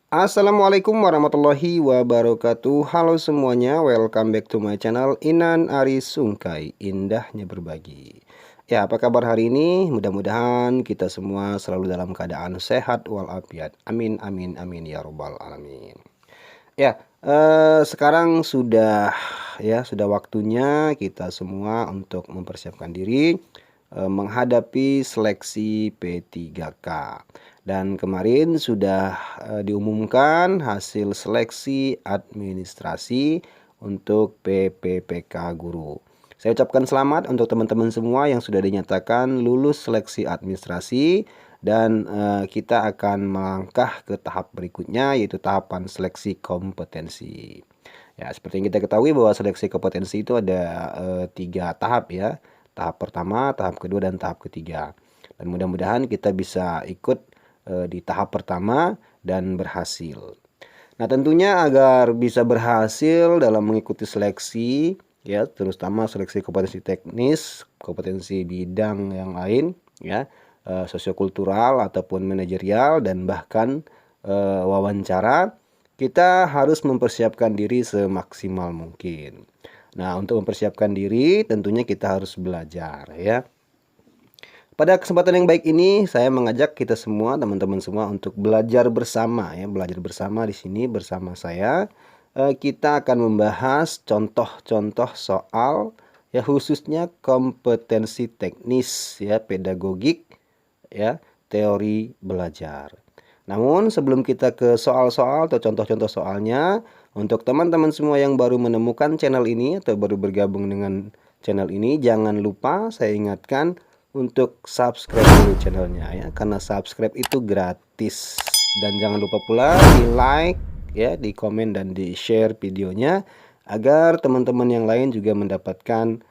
Assalamualaikum warahmatullahi wabarakatuh. Halo semuanya, welcome back to my channel Inan Aris Sungkai, indahnya berbagi. Ya, apa kabar hari ini? Mudah-mudahan kita semua selalu dalam keadaan sehat walafiat. Amin amin amin ya robbal alamin. Ya, sekarang sudah waktunya kita semua untuk mempersiapkan diri menghadapi seleksi P3K. Dan kemarin sudah diumumkan hasil seleksi administrasi untuk PPPK Guru. Saya ucapkan selamat untuk teman-teman semua yang sudah dinyatakan lulus seleksi administrasi dan kita akan melangkah ke tahap berikutnya, yaitu tahapan seleksi kompetensi. Ya, seperti yang kita ketahui bahwa seleksi kompetensi itu ada 3 tahap ya. Tahap pertama, tahap kedua, dan tahap ketiga. Dan mudah-mudahan kita bisa ikut di tahap pertama dan berhasil. Nah, tentunya agar bisa berhasil dalam mengikuti seleksi ya, terutama seleksi kompetensi teknis, kompetensi bidang yang lain ya, sosiokultural ataupun manajerial, dan bahkan wawancara, kita harus mempersiapkan diri semaksimal mungkin. Nah, untuk mempersiapkan diri tentunya kita harus belajar ya. Pada kesempatan yang baik ini, saya mengajak kita semua, teman-teman semua, untuk belajar bersama ya. Belajar bersama di sini bersama saya. Kita akan membahas contoh-contoh soal ya, khususnya kompetensi teknis ya, pedagogik ya, teori belajar. Namun sebelum kita ke soal-soal atau contoh-contoh soalnya, untuk teman-teman semua yang baru menemukan channel ini atau baru bergabung dengan channel ini, jangan lupa saya ingatkan untuk subscribe dulu channelnya ya, karena subscribe itu gratis. Dan jangan lupa pula di like ya, di komen, dan di share videonya agar teman-teman yang lain juga mendapatkan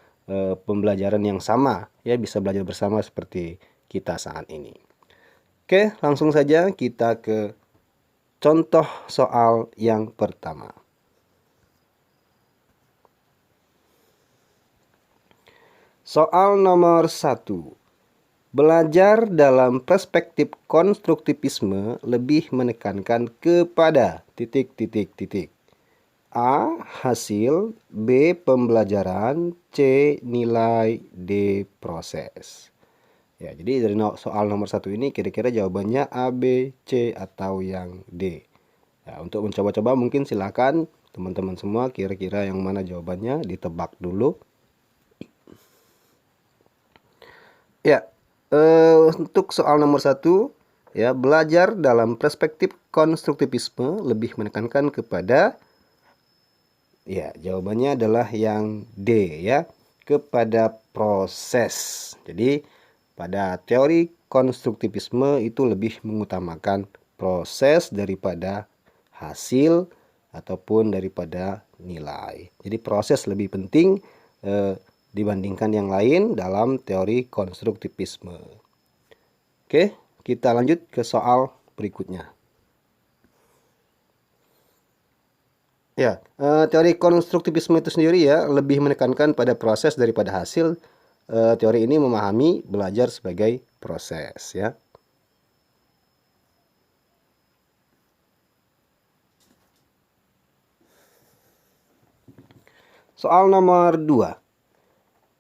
pembelajaran yang sama ya, bisa belajar bersama seperti kita saat ini. Oke, langsung saja kita ke contoh soal yang pertama. Soal nomor 1. Belajar dalam perspektif konstruktivisme lebih menekankan kepada titik. A. Hasil, B. Pembelajaran, C. Nilai, D. Proses. Ya, jadi dari soal nomor 1 ini kira-kira jawabannya A, B, C, atau yang D. Ya, untuk mencoba-coba mungkin silakan teman-teman semua kira-kira yang mana jawabannya, ditebak dulu. Ya, untuk soal nomor 1 ya, belajar dalam perspektif konstruktivisme lebih menekankan kepada, ya, jawabannya adalah yang D ya, kepada proses. Jadi pada teori konstruktivisme itu lebih mengutamakan proses daripada hasil ataupun daripada nilai. Jadi proses lebih penting dibandingkan yang lain dalam teori konstruktivisme. Oke, kita lanjut ke soal berikutnya. Ya, teori konstruktivisme itu sendiri ya lebih menekankan pada proses daripada hasil. Teori ini memahami belajar sebagai proses ya. Soal nomor 2.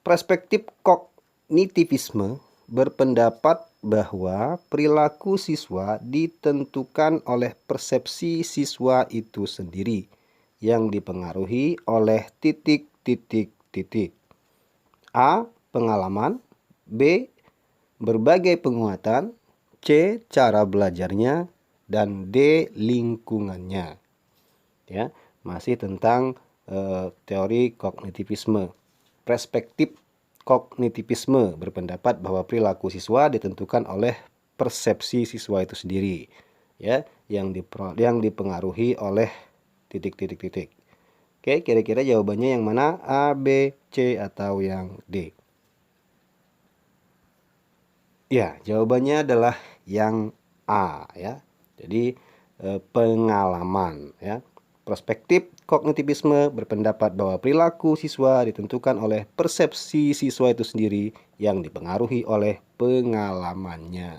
Perspektif kognitivisme berpendapat bahwa perilaku siswa ditentukan oleh persepsi siswa itu sendiri yang dipengaruhi oleh titik. A. Pengalaman, B. Berbagai penguatan, C. Cara belajarnya, dan D. Lingkungannya. Ya, masih tentang teori kognitivisme. Perspektif kognitivisme berpendapat bahwa perilaku siswa ditentukan oleh persepsi siswa itu sendiri ya, yang dipengaruhi oleh titik. Oke, kira-kira jawabannya yang mana? A, B, C, atau yang D? Ya, jawabannya adalah yang A ya. Jadi pengalaman ya. Perspektif kognitivisme berpendapat bahwa perilaku siswa ditentukan oleh persepsi siswa itu sendiri yang dipengaruhi oleh pengalamannya.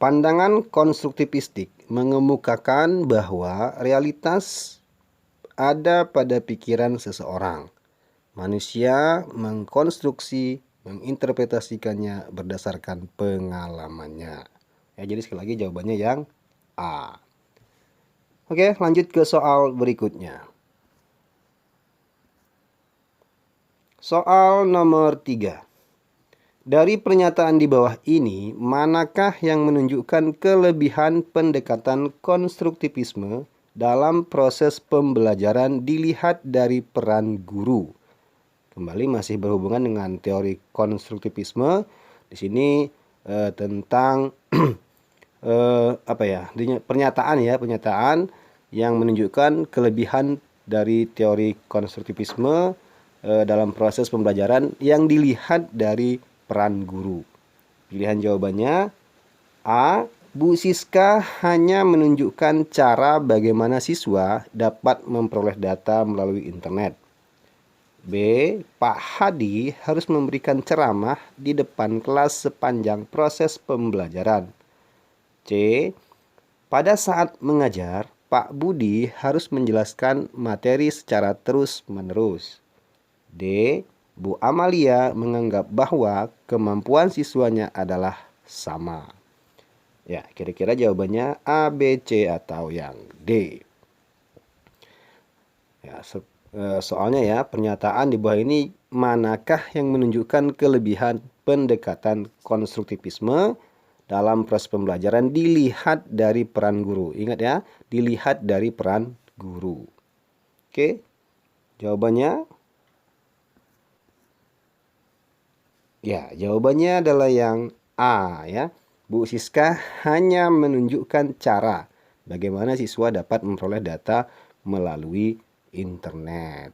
Pandangan konstruktivistik mengemukakan bahwa realitas ada pada pikiran seseorang. Manusia mengkonstruksi, menginterpretasikannya berdasarkan pengalamannya. Ya, jadi sekali lagi jawabannya yang A. Oke, lanjut ke soal berikutnya. Soal nomor 3. Dari pernyataan di bawah ini, manakah yang menunjukkan kelebihan pendekatan konstruktivisme dalam proses pembelajaran dilihat dari peran guru? Kembali masih berhubungan dengan teori konstruktivisme. Di sini tentang pernyataan yang menunjukkan kelebihan dari teori konstruktivisme dalam proses pembelajaran yang dilihat dari peran guru. Pilihan jawabannya A. Bu Siska hanya menunjukkan cara bagaimana siswa dapat memperoleh data melalui internet. B. Pak Hadi harus memberikan ceramah di depan kelas sepanjang proses pembelajaran. C. Pada saat mengajar, Pak Budi harus menjelaskan materi secara terus-menerus. D. Bu Amalia menganggap bahwa kemampuan siswanya adalah sama. Ya, kira-kira jawabannya A, B, C, atau yang D. Ya, soalnya ya, pernyataan di bawah ini manakah yang menunjukkan kelebihan pendekatan konstruktivisme dalam proses pembelajaran dilihat dari peran guru. Ingat ya, dilihat dari peran guru. Oke, jawabannya ya, jawabannya adalah yang A ya. Bu Siska hanya menunjukkan cara bagaimana siswa dapat memperoleh data melalui internet.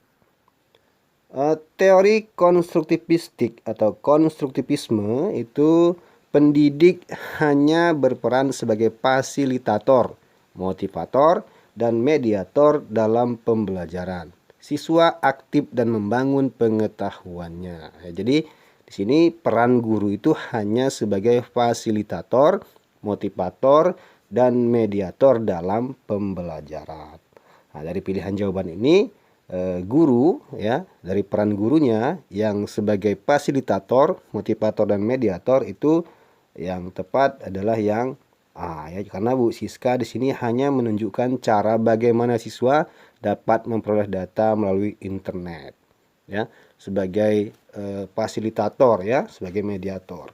Teori konstruktivistik atau konstruktivisme itu pendidik hanya berperan sebagai fasilitator, motivator, dan mediator dalam pembelajaran. Siswa aktif dan membangun pengetahuannya. Jadi di sini peran guru itu hanya sebagai fasilitator, motivator, dan mediator dalam pembelajaran. Nah, dari pilihan jawaban ini guru ya, dari peran gurunya yang sebagai fasilitator, motivator, dan mediator itu yang tepat adalah yang A ya, karena Bu Siska di sini hanya menunjukkan cara bagaimana siswa dapat memperoleh data melalui internet ya, sebagai fasilitator ya, sebagai mediator.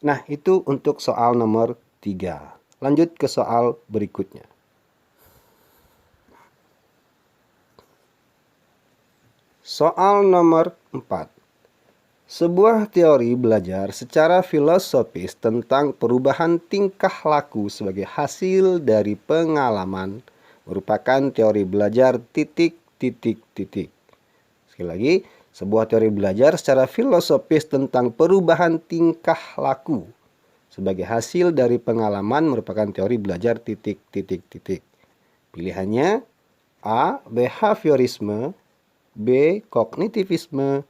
Nah, itu untuk soal nomor 3. Lanjut ke soal berikutnya. Soal nomor 4. Sebuah teori belajar secara filosofis tentang perubahan tingkah laku sebagai hasil dari pengalaman merupakan teori belajar titik. Sekali lagi, sebuah teori belajar secara filosofis tentang perubahan tingkah laku sebagai hasil dari pengalaman merupakan teori belajar titik. Pilihannya A. Behaviorisme, B. Kognitivisme,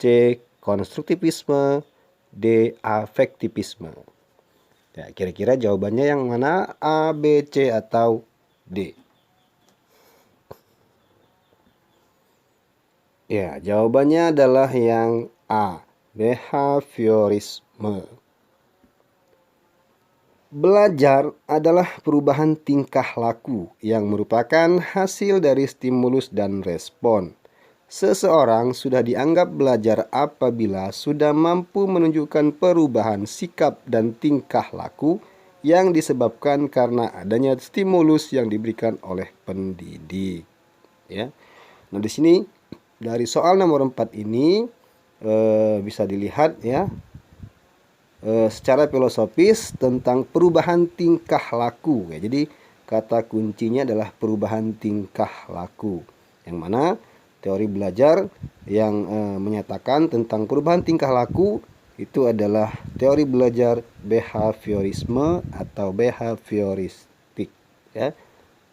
C. Konstruktivisme, D. Afektivisme. Ya, kira-kira jawabannya yang mana? A, B, C, atau D? Ya, jawabannya adalah yang A, behaviorisme. Belajar adalah perubahan tingkah laku yang merupakan hasil dari stimulus dan respon. Seseorang sudah dianggap belajar apabila sudah mampu menunjukkan perubahan sikap dan tingkah laku yang disebabkan karena adanya stimulus yang diberikan oleh pendidik. Ya. Nah, di sini dari soal nomor 4 ini bisa dilihat ya secara filosofis tentang perubahan tingkah laku ya. Jadi kata kuncinya adalah perubahan tingkah laku, yang mana teori belajar yang menyatakan tentang perubahan tingkah laku itu adalah teori belajar behaviorisme atau behavioristik ya.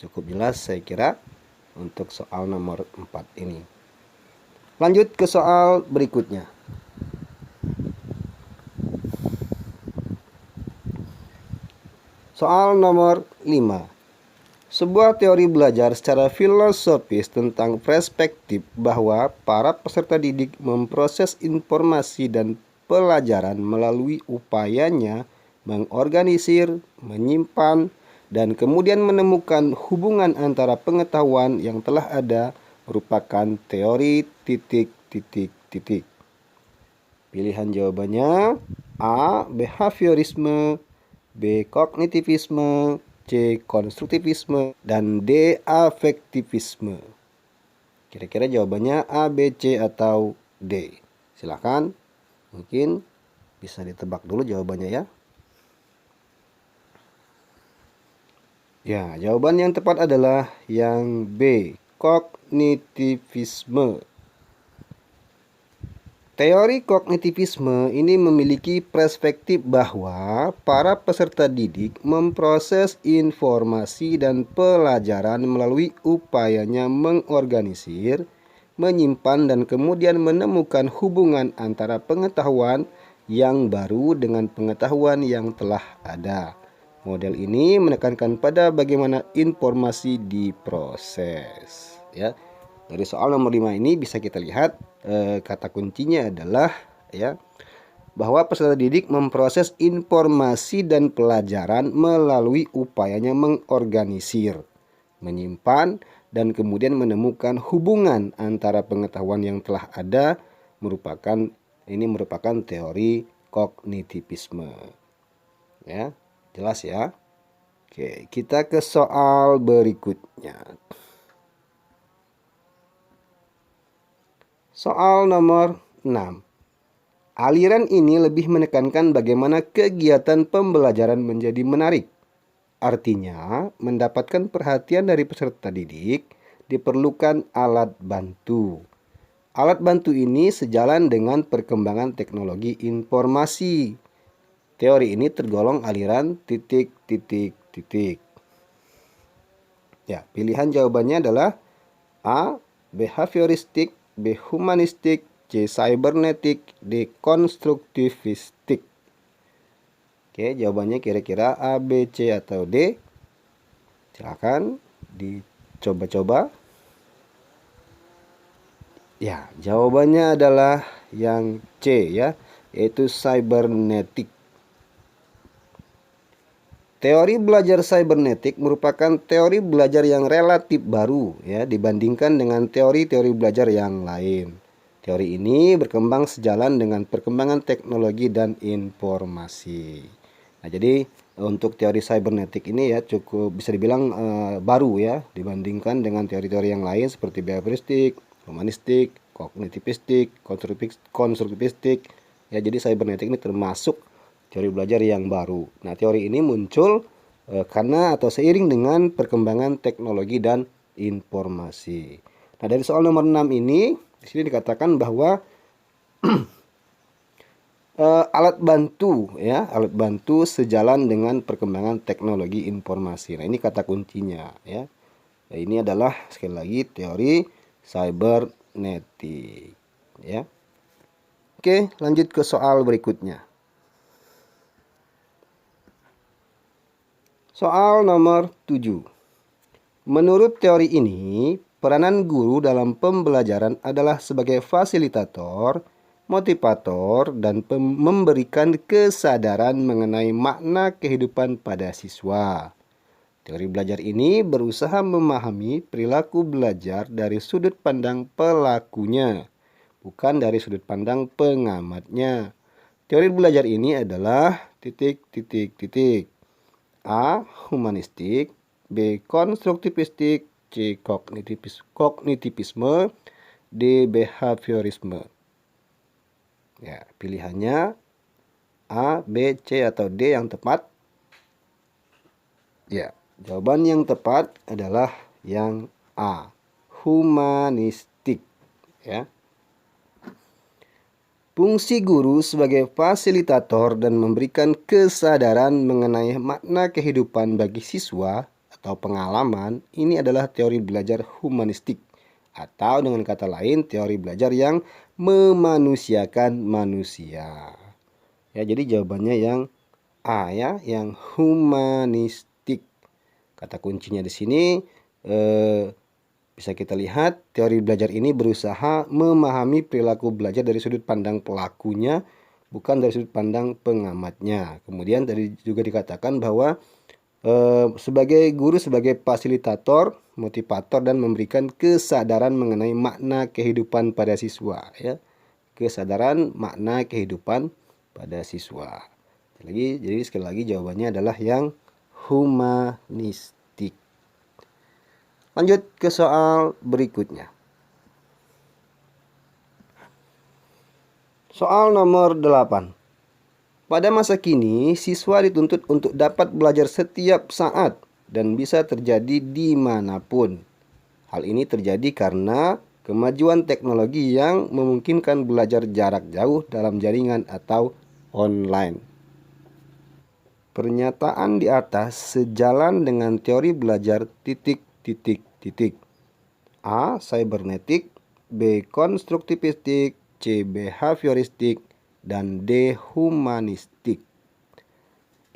Cukup jelas saya kira untuk soal nomor 4 ini. Lanjut ke soal berikutnya. Soal nomor 5. Sebuah teori belajar secara filosofis tentang perspektif bahwa para peserta didik memproses informasi dan pelajaran melalui upayanya mengorganisir, menyimpan, dan kemudian menemukan hubungan antara pengetahuan yang telah ada merupakan teori titik titik titik. Pilihan jawabannya A. Behaviorisme, B. Kognitivisme, C. Konstruktivisme, dan D. Afektivisme. Kira-kira jawabannya A, B, C, atau D? Silahkan, mungkin bisa ditebak dulu jawabannya ya. Ya, jawaban yang tepat adalah yang B, kognitivisme. Teori kognitivisme ini memiliki perspektif bahwa para peserta didik memproses informasi dan pelajaran melalui upayanya mengorganisir, menyimpan, dan kemudian menemukan hubungan antara pengetahuan yang baru dengan pengetahuan yang telah ada. Model ini menekankan pada bagaimana informasi diproses. Ya. Dari soal nomor 5 ini bisa kita lihat kata kuncinya adalah ya bahwa peserta didik memproses informasi dan pelajaran melalui upayanya mengorganisir, menyimpan, dan kemudian menemukan hubungan antara pengetahuan yang telah ada merupakan teori kognitivisme. Ya, jelas ya. Oke, kita ke soal berikutnya. Soal nomor 6. Aliran ini lebih menekankan bagaimana kegiatan pembelajaran menjadi menarik. Artinya, mendapatkan perhatian dari peserta didik diperlukan alat bantu. Alat bantu ini sejalan dengan perkembangan teknologi informasi. Teori ini tergolong aliran titik titik titik. Ya, pilihan jawabannya adalah A. Behavioristik, B. Humanistik, C. Cybernetik, D. Konstruktivistik. Oke, jawabannya kira-kira A, B, C, atau D? Silakan dicoba-coba. Ya, jawabannya adalah yang C ya, yaitu cybernetik. Teori belajar cybernetik merupakan teori belajar yang relatif baru ya dibandingkan dengan teori-teori belajar yang lain. Teori ini berkembang sejalan dengan perkembangan teknologi dan informasi. Nah, jadi untuk teori cybernetik ini ya cukup bisa dibilang baru ya dibandingkan dengan teori-teori yang lain seperti behavioristik, humanistik, kognitivistik, konstruktivistik. Ya, jadi cybernetik ini termasuk teori belajar yang baru. Nah, teori ini muncul karena atau seiring dengan perkembangan teknologi dan informasi. Nah, dari soal nomor 6 ini, di sini dikatakan bahwa alat bantu sejalan dengan perkembangan teknologi informasi. Nah, ini kata kuncinya ya. Nah, ini adalah sekali lagi teori cybernetik ya. Oke, lanjut ke soal berikutnya. Soal nomor 7. Menurut teori ini, peranan guru dalam pembelajaran adalah sebagai fasilitator, motivator, dan memberikan kesadaran mengenai makna kehidupan pada siswa. Teori belajar ini berusaha memahami perilaku belajar dari sudut pandang pelakunya, bukan dari sudut pandang pengamatnya. Teori belajar ini adalah titik titik titik. A. Humanistik, B. Konstruktivistik, C. Kognitivisme, D. Behaviorisme. Ya, pilihannya A, B, C, atau D yang tepat. Ya, jawaban yang tepat adalah yang A, humanistik. Ya. Fungsi guru sebagai fasilitator dan memberikan kesadaran mengenai makna kehidupan bagi siswa atau pengalaman ini adalah teori belajar humanistik atau dengan kata lain teori belajar yang memanusiakan manusia. Ya, jadi jawabannya yang A ya, yang humanistik. Kata kuncinya di sini bisa kita lihat teori belajar ini berusaha memahami perilaku belajar dari sudut pandang pelakunya, bukan dari sudut pandang pengamatnya. Kemudian tadi juga dikatakan bahwa sebagai guru, sebagai fasilitator, motivator, dan memberikan kesadaran mengenai makna kehidupan pada siswa ya. Kesadaran makna kehidupan pada siswa. Jadi sekali lagi jawabannya adalah yang humanistik. Lanjut ke soal berikutnya. Soal nomor 8. Pada masa kini, siswa dituntut untuk dapat belajar setiap saat dan bisa terjadi dimanapun. Hal ini terjadi karena kemajuan teknologi yang memungkinkan belajar jarak jauh dalam jaringan atau online. Pernyataan di atas sejalan dengan teori belajar A. Cybernetik, B. Konstruktivistik, C. Behavioristik, dan D. Humanistik.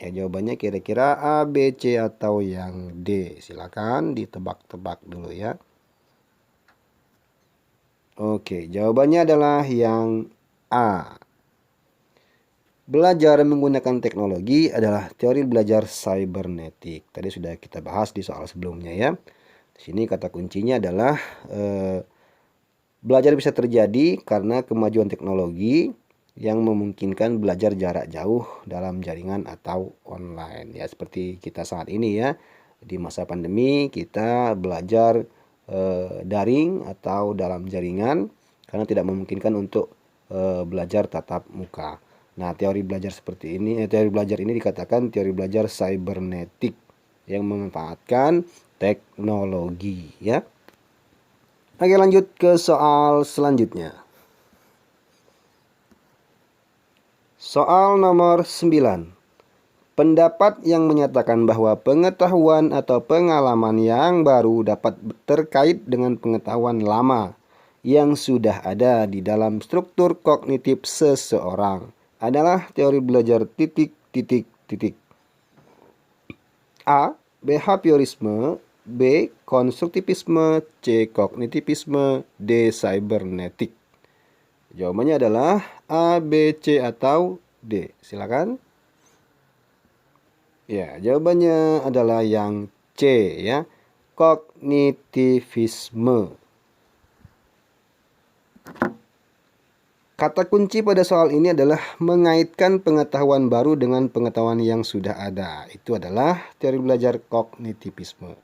Ya, jawabannya kira-kira A, B, C, atau yang D. Silakan ditebak-tebak dulu ya. Oke, jawabannya adalah yang A. Belajar menggunakan teknologi adalah teori belajar cybernetik. Tadi sudah kita bahas di soal sebelumnya ya. Di sini kata kuncinya adalah belajar bisa terjadi karena kemajuan teknologi yang memungkinkan belajar jarak jauh dalam jaringan atau online. Ya, seperti kita saat ini ya. Di masa pandemi kita belajar daring atau dalam jaringan karena tidak memungkinkan untuk belajar tatap muka. Nah, teori belajar seperti ini, teori belajar ini dikatakan teori belajar cybernetik yang memanfaatkan teknologi ya. Oke, lanjut ke soal selanjutnya. Soal nomor 9. Pendapat yang menyatakan bahwa pengetahuan atau pengalaman yang baru dapat terkait dengan pengetahuan lama yang sudah ada di dalam struktur kognitif seseorang adalah teori belajar A. Behaviorisme, B. Konstruktivisme, C. Kognitivisme, D. Cybernetik. Jawabannya adalah A, B, C, atau D. Silakan. Ya, jawabannya adalah yang C ya. Kognitivisme. Kata kunci pada soal ini adalah mengaitkan pengetahuan baru dengan pengetahuan yang sudah ada. Itu adalah teori belajar kognitivisme.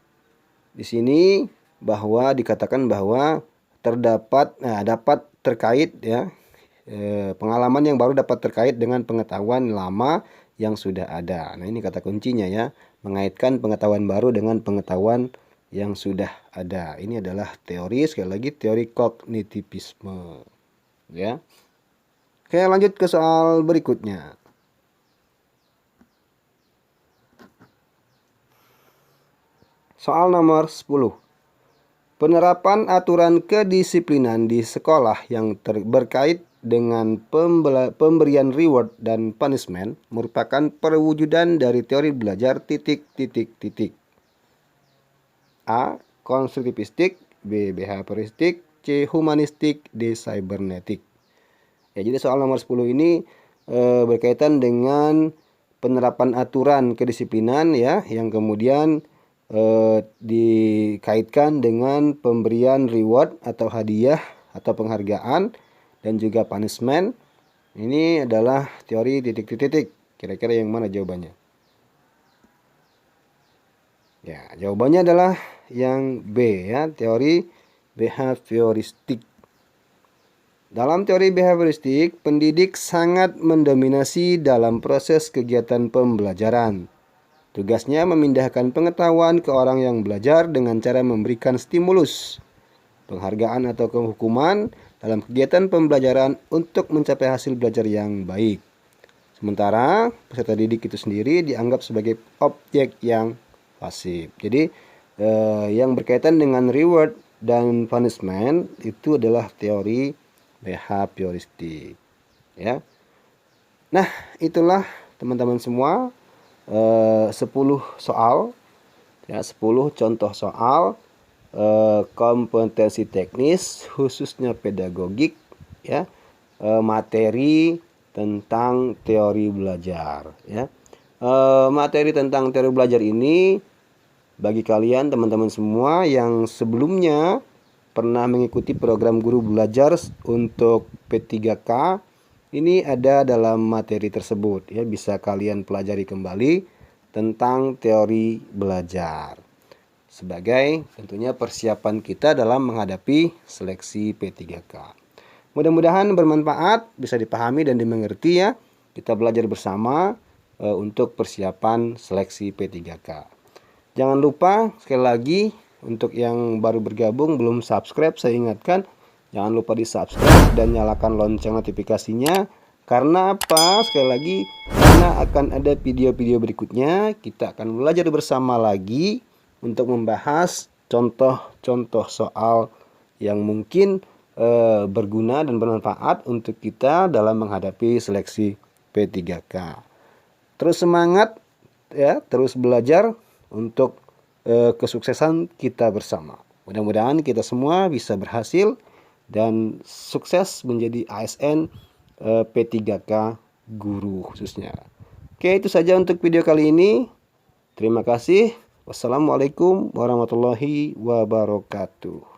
Di sini bahwa dikatakan bahwa dapat terkait ya, pengalaman yang baru dapat terkait dengan pengetahuan lama yang sudah ada. Nah, ini kata kuncinya ya, mengaitkan pengetahuan baru dengan pengetahuan yang sudah ada. Ini adalah teori, sekali lagi teori kognitivisme ya. Oke, lanjut ke soal berikutnya. Soal nomor 10. Penerapan aturan kedisiplinan di sekolah yang berkait dengan pemberian reward dan punishment merupakan perwujudan dari teori belajar A. Konstruktivistik, B. Behavioristik, C. Humanistik, D. Cybernetik. Ya, jadi soal nomor 10 ini berkaitan dengan penerapan aturan kedisiplinan ya, yang kemudian dikaitkan dengan pemberian reward atau hadiah atau penghargaan dan juga punishment. Ini adalah teori Kira-kira yang mana jawabannya? Ya, jawabannya adalah yang B ya, teori behavioristik. Dalam teori behavioristik, pendidik sangat mendominasi dalam proses kegiatan pembelajaran. Tugasnya memindahkan pengetahuan ke orang yang belajar dengan cara memberikan stimulus, penghargaan atau kehukuman dalam kegiatan pembelajaran untuk mencapai hasil belajar yang baik. Sementara peserta didik itu sendiri dianggap sebagai objek yang pasif. Jadi yang berkaitan dengan reward dan punishment itu adalah teori behavioristik ya. Nah, itulah teman-teman semua 10 soal, ya, 10 contoh soal kompetensi teknis khususnya pedagogik, ya, materi tentang teori belajar, ya. Materi tentang teori belajar ini bagi kalian teman-teman semua yang sebelumnya pernah mengikuti program guru belajar untuk P3K, ini ada dalam materi tersebut, ya, bisa kalian pelajari kembali tentang teori belajar sebagai tentunya persiapan kita dalam menghadapi seleksi P3K. Mudah-mudahan bermanfaat, bisa dipahami dan dimengerti, ya. Kita belajar bersama untuk persiapan seleksi P3K. Jangan lupa sekali lagi untuk yang baru bergabung belum subscribe, saya ingatkan jangan lupa di subscribe dan nyalakan lonceng notifikasinya. Karena apa? Sekali lagi, karena akan ada video-video berikutnya, kita akan belajar bersama lagi untuk membahas contoh-contoh soal yang mungkin berguna dan bermanfaat untuk kita dalam menghadapi seleksi P3K. Terus semangat, ya, terus belajar untuk kesuksesan kita bersama. Mudah-mudahan kita semua bisa berhasil dan sukses menjadi ASN P3K guru khususnya. Oke, itu saja untuk video kali ini. Terima kasih. Wassalamualaikum warahmatullahi wabarakatuh.